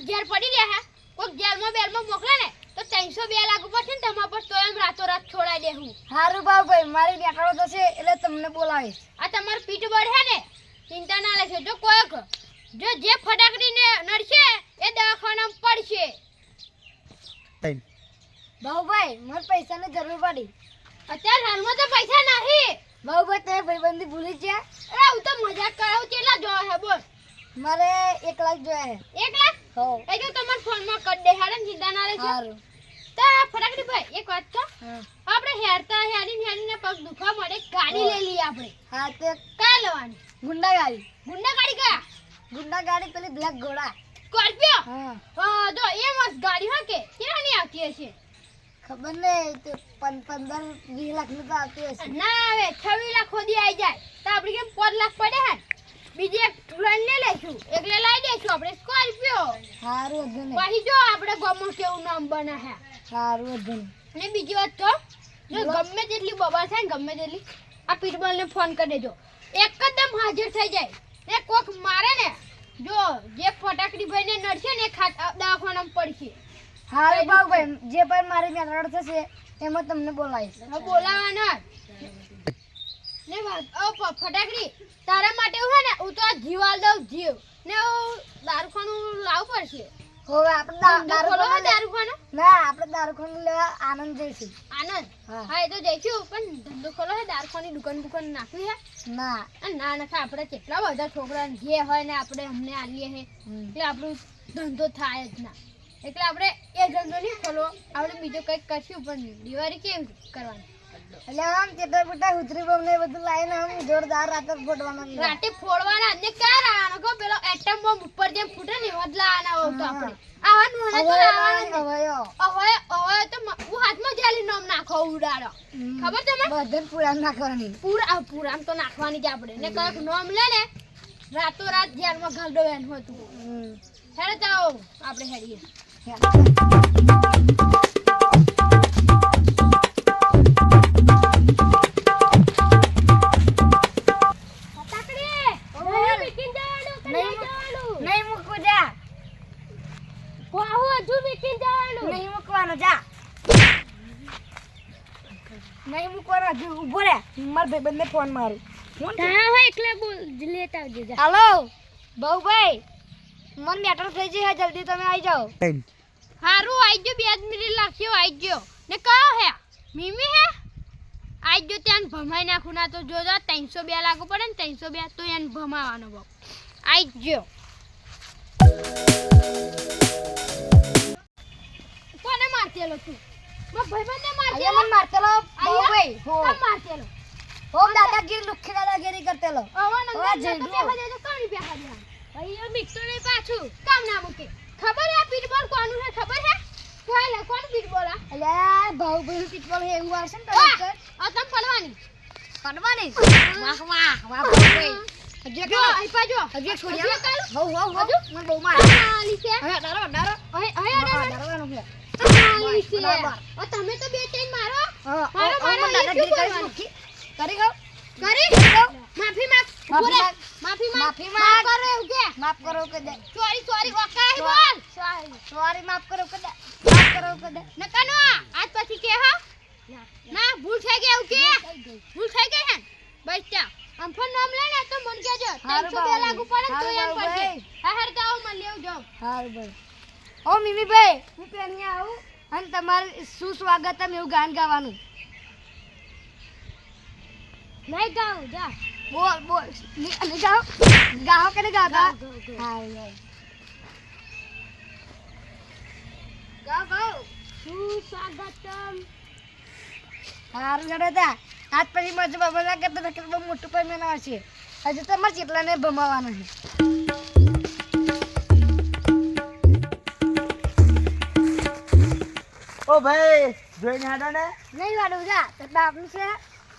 ઘેર પડી રહ્યા કોઈ જેલમાં બેલમાં મોકલે ને તો 302 લાખ ઉપર છે ને તમારા પર તો એમ રાતોરાત છોડાઈ દેવું. હારું ભાઈ મારી નેકળો તો છે એટલે તમને બોલાવીશ. આ તમારું પીઠ બળ હે ને ચિંતા ના લેશો. જો કોઈક જો જે ફટાકડીને નડશે એ દવાખાનામાં પડશે. ભાઈ મને પૈસાની જરૂર પડી. અત્યારે હાલમાં તો પૈસા નહીં. ભાઈ તમે ભાઈબંધી ભૂલી ગયા? અરે હું તો મજાક કરાવું. કેટલા જોવા હે બોલ? મારે 1 લાખ જોયા હે. 1 લાખ? હો એ જો તમારા ફોનમાં કર દે હાડન ચિંતા ના લેશો. હારું તા ફટાકડી ભાઈ એક વાત તો હા આપણે હેરીને પગ દુખવા મળે ગાડી લઈ લઈએ આપણે. હા તે કયા લેવાની? ગુંડા ગાડી. ગુંડા ગાડી કયા? ગુંડા ગાડી પેલી બ્લેક ઘોડા. સ્કોર્પિયો? હા હા જો એ મસ્ત ગાડી હા કે કેવાની આવતી હશે? ખબર નહીં તે 15-20 લાખ ની તો આવતી હશે. ના આવે 26 લાખ સુધી આવી જાય તો આપણે કેમ 5 લાખ પડે હે. બીજી એક લઈને લઈ લઈશું એટલે લઈ દઈશું આપણે સ્કોર્પિયો. હારું વધુ પછી જો આપણે ગામમાં કેવું નામ બને હે. હારું વધુ અને બીજી વાત તો જો ગમે તેટલી બબાલ થાય ને ગમે તેટલી આ પીટબોલને ફોન કરી દેજો એકદમ હાજર થઈ જાય. ને કોક મારે ને જો જે ફટાકડી ભાઈને નડશે ને દવાખાનામાં પડશે. હારું ભાઈ જે પણ મારી નેકળો થશે એમાં તમને બોલાવીશ. હવે બોલાવાના ને વાત ફટાકડી તારા માટે હું હે ને હું તો જીવાલ દઉં જીવ ને દારૂખાનું લાવવું પડશે. હવે આપણે દારૂખાનું ના આપણે દારૂખાનું લેવા આનંદ જઈશું. આનંદ હા. હા એ તો જઈશું પણ ધંધો ખોલો હે દારૂખાની દુકાન નાખવી હે. ના ના નખા આપણે કેટલા બધા છોકરા જે હોય ને આપણે અમને આલીએ હે એટલે આપણું ધંધો થાય જ ના. એટલે આપણે એ ધંધો નહીં ખોલવો આપણે બીજો કંઈક કરશું પણ દિવાળી કેવી કરવાની એટલે આમ ચેતર બુટા ઉતરી બોમ ને બધું લાવીને આમ જોરદાર રાતે ફોડવાના. રાતે ફોડવાના ને ક્યાં લાવવાનો કો પેલો એટમ બોમ્બ ઉપર જે ફૂટે ને એવા જ લાવવાના હોય તો આપણે આવાનું મને તો લાવવાનું હવે તો હું હાથમાં જાલી નામ નાખો ઉડાડો ખબર તમને બધે પૂરા નાખવાની. પૂરામ તો નાખવાની જ આપણે ને કઈક નામ લે ને રાતો રાત જેલમાં ઘાલડો એન હતું. હેડે તો આપણે હેડીએ. નહીં મૂકવું જા. નહીં મૂકવાનો જા. નહીં મૂકવાનો હજુ ઊભો રે. મારા ભાઈબંધને ફોન મારું. હાલો ભાઈ મન મેટર થઈ જશે જલ્દી તમે આવી જાઓ. હારું આઈ ગયો 2 મિનિટ લાગશે આઈ ગયો ને કયો હે મીમી હે આઈ ગયો ત્યાં ભમાઈ નાખું ના તો જોજો 302 લાગુ પડે ને 302 તો એને ભમાવાનો બાપ આઈ ગયો. કોને મારતેલો તું? મો ભાઈબંધને મારતેલો. મને મારતેલો ભાઈ હો મારતેલો હો દાદાગીરી લુખ્ખી દાદાગીરી કરતેલો. અવન અંદર તો બેહા દેજો કોની બેહા દે ભાઈ એ મિક્સર ને પાછું કામ ના મૂકે. ખબર હે પીટબોલ કોનું હે ખબર હે? કોણ કોણ પીટબોલ આ? અલ્યા ભાવ ભાઈ પીટબોલ હે એવું આવશે ને તો આ તમ પડવાની વાહ ભાઈ હજુ જો આઈ પાજો હજુ છોડી હજુ કાલ હો મને બહુ માર આલી છે હવે ડારો હવે છે આલી છે ઓ તમે તો બે ત્રણ મારો મારો દાદાગીરી કરી કરી ગયો કરી માફી માંગ માફી માંગ કરો એવું કે માફ કરો કે દે સોરી ઓકાઈ બોલ સોરી માફ કરો કે દે નકાનો આજ પછી કે હા ના ભૂલ થઈ ગઈ એવું કે ભૂલ થઈ ગઈ હે બસ જા આમ ફોન નામ લે ને તો મન કેજો 302 લાગુ પડે તો એમ પડશે. હા હર તો આવ મન લેવ જાવ. હારું ભાઈ ઓ મિમી ભાઈ હું પેણી આવું અને તમારું સુસ્વાગતમ એવું ગાન ગાવાનું. નહીં ગાવ જા બોલ નહીં ગાઓ કે નહીં ગાતા? ગાઓ સુસ્વાગતમ. હારું ગડતા આજ પછી મજે બાબા લાગે તો બહુ મોટું પણ આવશે. હજુ તમારે ચેટલાને ભમાવાનું છે. ઓ ભાઈ જોઈને હાડો ને નહીં વાડું જા તો આપણું છે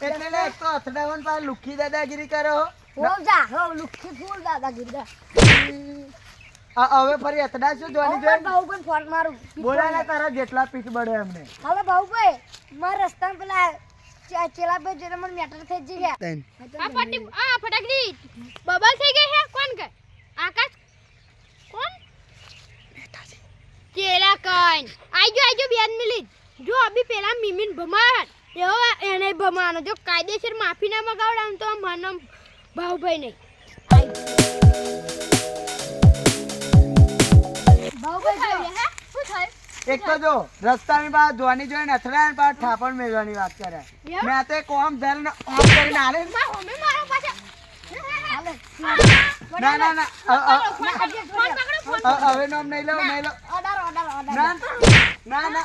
એટલે ને એક તો અથડાવન પા લુખી દાદાગીરી કરો હો જા હો લુખી ફૂલ દાદાગીરી જા. હવે ફરી અથડા શું જોવાની ભાઈ જોઈ ભાઉ પણ ફોન મારું બોલા ને તારા જેટલા પીઠ બળે એમને. હાલો ભાઉ ભાઈ મારા રસ્તામાં પેલા ચેલા ભાઈ જેને મને મેટર થઈ જ ગયા. આ પટ્ટી આ ફટાકડી બબલ થઈ ગઈ હે કોણ કે આકાશ કોણ આઈજો 2 મિનિટ જો અભી પેલા મીમીન ભમાડ એવો એને ભમાનો જો કાયદેસર માફી ના મગાવડાવ તો મને ભાવભાઈ નહીં ભાવભાઈ હે શું થાય એક તો જો રસ્તાની બહાર જોવાની જોઈને અથડાય ને પાછા ઠાપણ મેળવાની વાત કરે મેં તો કોમ ધરીને ઓમ કરીને આલે હોમે મારો પાછા ના ના ના હવે નામ નહીં લઉં નહીં લઉં ના ના ના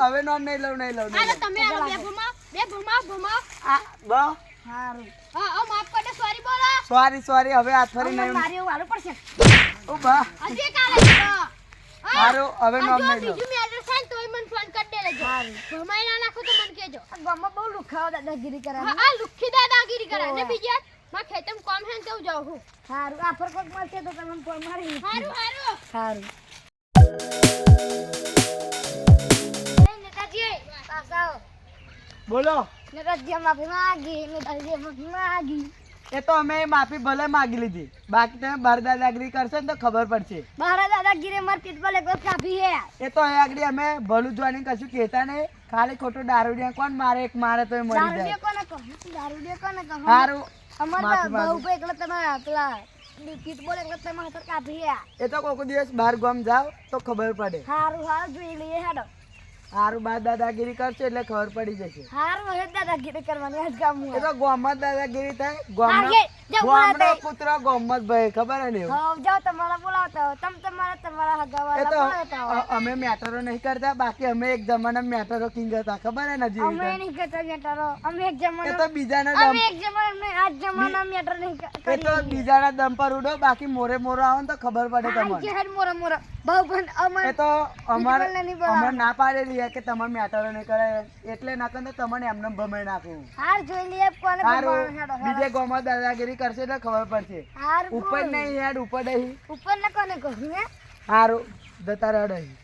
હવે નામ નહીં લઉં હાલો તમે આવો બે ભમાવ આ બો હારું હા માફ કરજો સોરી બોલો સોરી હવે હાથ ફરી નહીં મારી એવું હાલું પડશે ઓ બા હજી કાલે હારું હવે નામ નહીં લઉં બીજું મે એડ્રેસ છે તોય મને ફોન કરી દે લેજો ભમાઈ ના નાખો તો મને કહેજો આ ગામમાં બહુ લુખાવ દાદાગીરી કરે હા આ લુખી દાદાગીરી કરે ને બીજા માં ખેતમ કોમ હે તો જાઉં હું હારું આ ફર કોક મળશે તો તમને ફોન મારી હારું હારું નેતાજી પાછા બોલો નેતાજી માફી માંગી એ તો અમે માફી ભલે માગી લીધી બાકી તમે બાર દાદાગીરી કરશો ને તો ખબર પડશે મારા દાદાગીરી માર પીઠ એક વખત કાપી હે એ તો આગળ અમે ભલું જોવાની કશું કહેતા નહીં ખાલી ખોટું દારૂડિયા કોણ મારે એક મારે તો મરી જાય દારૂડિયા કોને કહો સારું અમાર માફી માંગુ. બહુ એકલા તમે પેલા પીઠ બોલે એકલા તમે હાથ કાપી હે એ તો કોઈક દિવસ બહાર ગામ જાવ તો ખબર પડે હારું જોઈ લઈએ હેડો સારું બાર દાદાગીરી કરશે એટલે ખબર પડી જશે હારું હવે દાદાગીરી કરવાની આજ ગામમાં એ તો ગામમાં જ દાદાગીરી થાય આગે, જાઓ ગામનો બોલાવે. પુત્ર ગામમાં જ ભાઈ ખબર હે ને એવું? હા જાઓ તમારા બોલાવતા હો તમારા એ હગાવાલા તો બોલાવતા હો અમે મેટરો નહીં કરતા બાકી અમે એક જમાનામાં મેટરો કિંગ હતા ખબર હે ને અમે જીવી નહીં કરતા મેટરો અમે એક એ જમાના તો બીજાના અમે દમ એક જમાના આજ જમાના મેટર નહીં એ તો બીજાના દમ પર ઉડો બાકી મોરે આવો ને તો ખબર પડે તમને જે હેડ મોરા બહુ પણ અમાર એ તો અમારે બીજું નહીં બોલાવે. અમે ના પાડેલી હે કે તમારે મેટરો નહીં કરે એટલે ના કરે તો તમને એમને ભમાઈ નાખું હાર જોઈ લઈએ કોને સારું હેડો બીજે ગામમાં દાદાગીરી કરશે એટલે ખબર પડશે હાર ઉપર નહીં હેડ ઉપર નહીં ઉપર ના કોને કહું હે સારું જતા રહો અહીં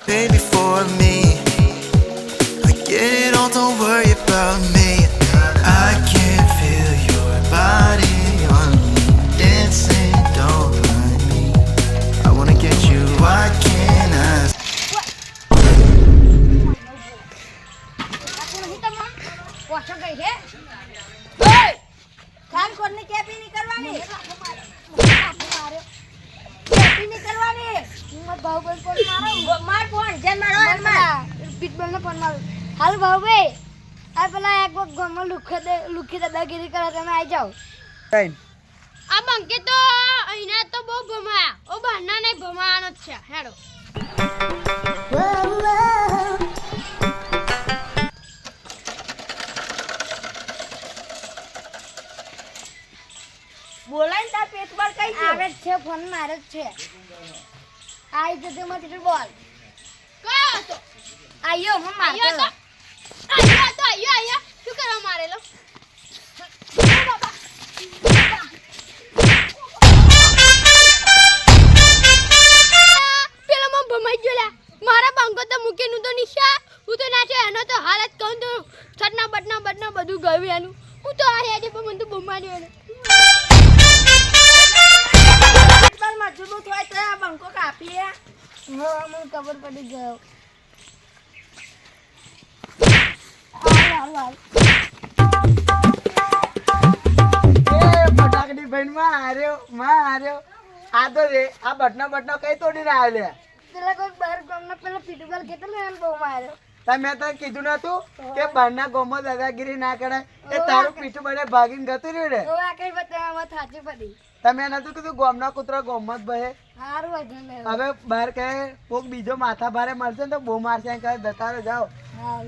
Baby, for me, I get it all, don't worry about me. I can feel your body on me, dancing, don't mind me. I wanna get you, why can't I? aku નહીં તમા પોછો ગઈ હે ઓય કામ કોને કેપી ની કરવાની KP ની કરવાની મત ભાવ પર માર ફોન જેન મારો માર પીટબોલ ને ફોન માર હાલ ભાવ ભાઈ આ પેલા એક વખત ગામમાં લુખી દાદાગીરી કરે તમે આવી જાઓ કઈ આ બંકે તો અહીંના તો બહુ ભમાયા ઓ બહારના નહીં ભમાવાનો જ છે હેડો બોલાય તાર પેટ પર કઈ આવે છે ફોન મારે જ છે આઈ જતે મત બોલ કયો હતો આયો હું આયો મારતો તો આયો શું કરવા મારેલો પેલો માં ભમાઈ ગયો મારા બંકો તો મૂકેનું તો નિશા હું તો નાચે એનો તો હાલત કહું તો છટના બટના બધું ગયું એનું હું તો આ હેડે પણ મને તો ભમાડ્યો એને પણ મજબૂત હોય તો આ બંકો કાપીએ મને ખબર પડી ગયો હાલ એ ફટાકડી ભાઈ માં હાર્યો આ તો રે આ બટનો કઈ તોડીને આવ્યો લે પેલા કોઈ બહાર ગામના પેલા ફીટબોલ કેટલો એમ બહુ માર્યો તમે તો કીધું નતું કે બહારના ગામમાં દાદાગીરી ના કરાય એ તારું પીઠું બને ભાગીને ગતું રહ્યું ને તો આ કઈ બતાવવામાં થાચી પડી તમે નતું કીધું ગામના કૂતરો ગામમાં જ બહે હારું વધુ ને હવે બહાર કહે કોક બીજો માથા ભારે મળશે ને તો બહુ મારશે એમ કહે જતા રહો જાઓ હાલ